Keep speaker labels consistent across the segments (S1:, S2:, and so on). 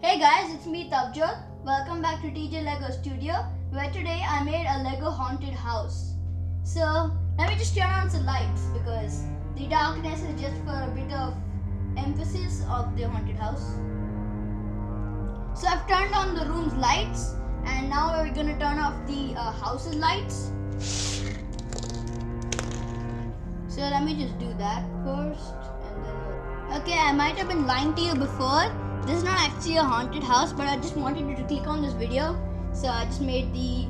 S1: Hey guys, it's me Tabjot. Welcome back to TJ Lego Studio, where today I made a Lego haunted house. So let me just turn on some lights because the darkness is just for a bit of emphasis of the haunted house. So I've turned on the room's lights and now we're gonna turn off the house's lights. So let me just do that first and then... Okay, I might have been lying to you before. This is not actually a haunted house, but I just wanted you to click on this video. So I just made the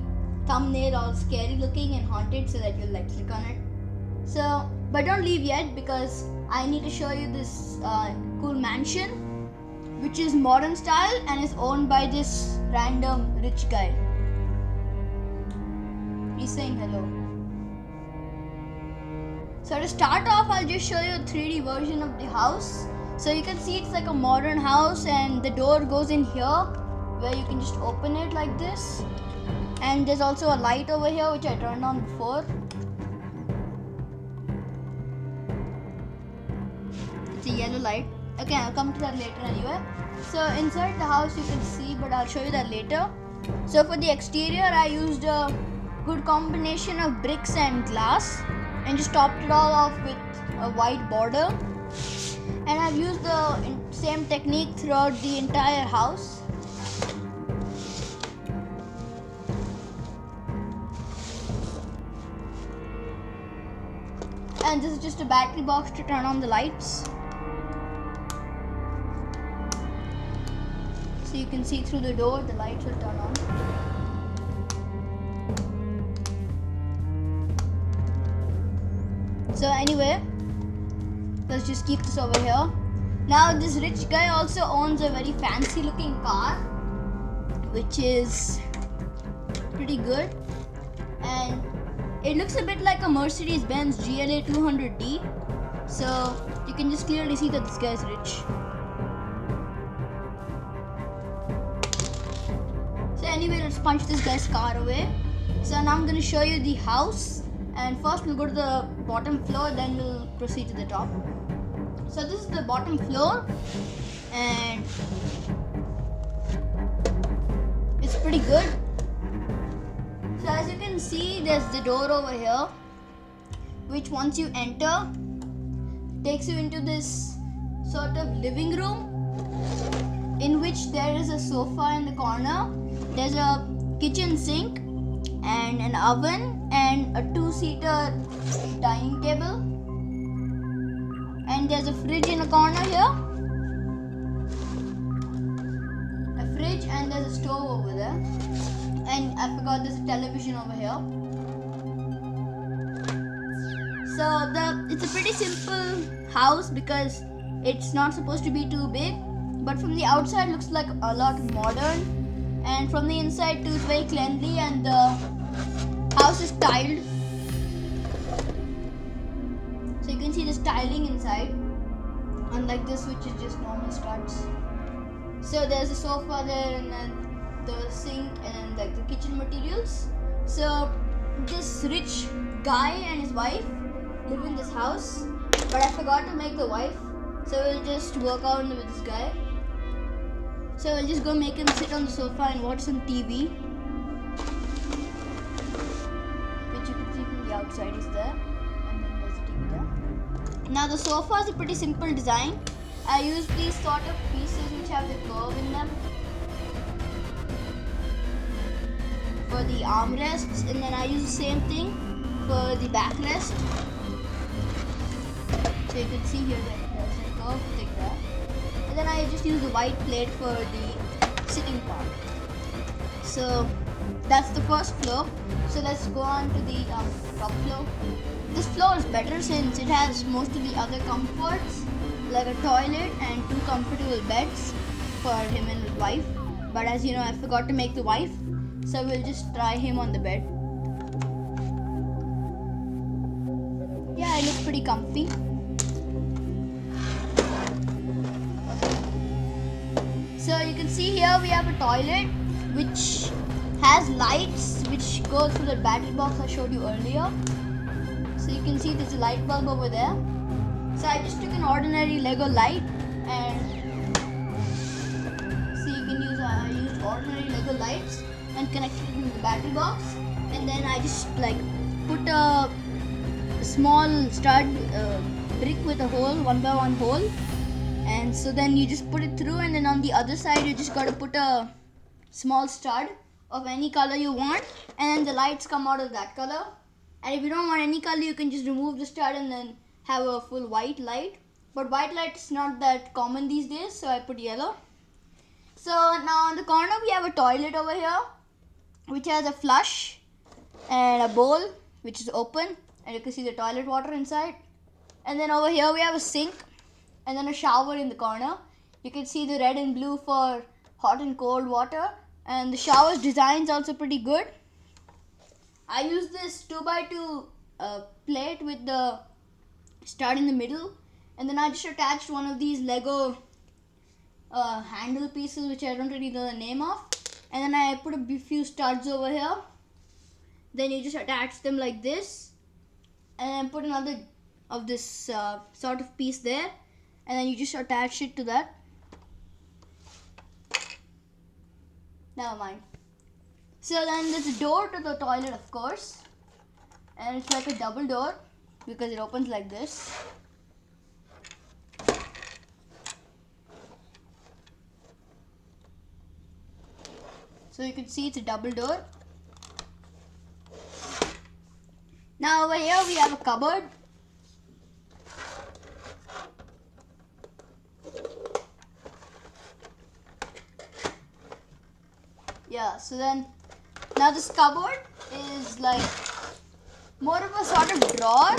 S1: thumbnail all scary looking and haunted so that you'll click on it. So, but don't leave yet because I need to show you this cool mansion, which is modern style and is owned by this random rich guy. He's saying hello. So to start off, I'll just show you a 3D version of the house. So you can see it's like a modern house and the door goes in here where you can just open it like this. And there's also a light over here which I turned on before. It's a yellow light. Okay, I'll come to that later anyway. So inside the house you can see, but I'll show you that later. So for the exterior I used a good combination of bricks and glass and just topped it all off with a white border. And I've used the same technique throughout the entire house. And this is just a battery box to turn on the lights. So you can see through the door, the lights will turn on. So anyway, let's just keep this over here. Now this rich guy also owns a very fancy looking car, which is pretty good. And it looks a bit like a Mercedes-Benz GLA 200D. So you can just clearly see that this guy is rich. So anyway, let's punch this guy's car away. So now I'm going to show you the house. And first we'll go to the bottom floor, then we'll proceed to the top. So this is the bottom floor and it's pretty good. So as you can see, there's the door over here, which once you enter takes you into this sort of living room in which there is a sofa in the corner. There's a kitchen sink and an oven and a two-seater dining table. And there's a fridge in a corner here. A fridge and there's a stove over there. And I forgot there's a television over here. So it's a pretty simple house because it's not supposed to be too big. But from the outside it looks like a lot modern. And from the inside too, it's very cleanly and the house is tiled. So you can see the styling inside, unlike this which is just normal studs. So there's a sofa there and then the sink and then the kitchen materials. So this rich guy and his wife live in this house, but I forgot to make the wife. So we'll just work out with this guy. So we'll just go make him sit on the sofa and watch some TV, which you can see from the outside is there. Now the sofa is a pretty simple design. I use these sort of pieces which have the curve in them for the armrests, and then I use the same thing for the backrest. So you can see here that there's a curve like that. And then I just use the white plate for the sitting part. So that's the first floor. So let's go on to the top floor. This floor is better since it has most of the other comforts like a toilet and two comfortable beds for him and his wife. But as you know, I forgot to make the wife, so we'll just try him on the bed. Yeah, it looks pretty comfy. So you can see here we have a toilet which has lights which go through the battery box I showed you earlier. So you can see there's a light bulb over there. So I just took an ordinary Lego light and see ordinary Lego lights and connected it to the battery box, and then I just like put a small stud brick with a hole, 1x1 hole, and so then you just put it through, and then on the other side you just got to put a small stud of any color you want, and then the lights come out of that color. And if you don't want any color, you can just remove the stud and then have a full white light. But white light is not that common these days, so I put yellow. So now on the corner we have a toilet over here, which has a flush and a bowl which is open, and you can see the toilet water inside. And then over here we have a sink and then a shower in the corner. You can see the red and blue for hot and cold water, and the shower's design is also pretty good. I use this 2x2 plate with the stud in the middle, and then I just attached one of these Lego handle pieces which I don't really know the name of, and then I put a few studs over here. Then you just attach them like this, and then put another of this sort of piece there, and then you just attach it to that. Never mind. So then there's a door to the toilet, of course, and it's like a double door because it opens like this. So you can see it's a double door. Now over here we have a cupboard. Yeah, so then now this cupboard is like more of a sort of drawer,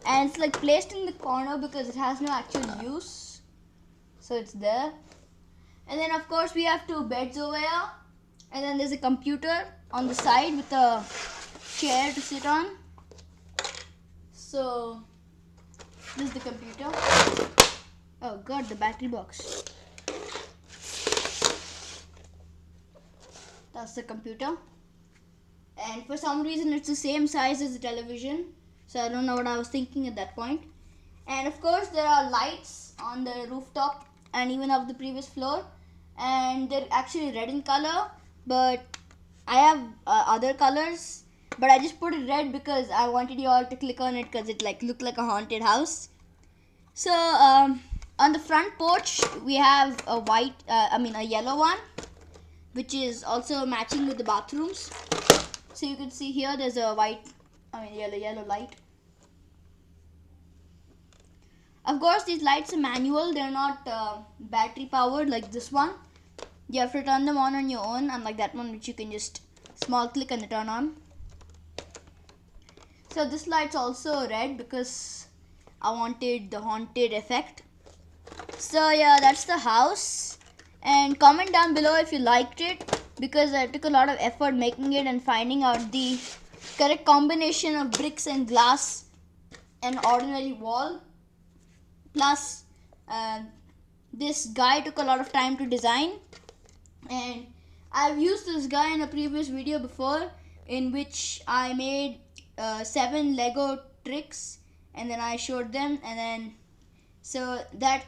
S1: and it's like placed in the corner because it has no actual use, so it's there. And then of course we have two beds over here, and then there's a computer on the side with a chair to sit on. So this is the computer. Oh god, the battery box. That's the computer, and for some reason it's the same size as the television, so I don't know what I was thinking at that point. And of course there are lights on the rooftop and even of the previous floor, and they're actually red in color, but I have other colors, but I just put it red because I wanted you all to click on it because it like looked like a haunted house. So on the front porch we have a yellow one, which is also matching with the bathrooms. So you can see here there's a yellow light. Of course these lights are manual, they're not battery powered like this one. You have to turn them on your own, unlike that one which you can just small click and they turn on. So this light's also red because I wanted the haunted effect. So yeah, that's the house. And comment down below if you liked it, because I took a lot of effort making it and finding out the correct combination of bricks and glass and ordinary wall. Plus this guy took a lot of time to design, and I've used this guy in a previous video before in which I made 7 Lego tricks and then I showed them, and then so that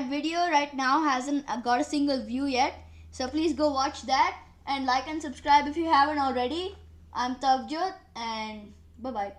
S1: video right now hasn't got a single view yet, so please go watch that and like and subscribe if you haven't already. I'm Tavjot, and bye bye.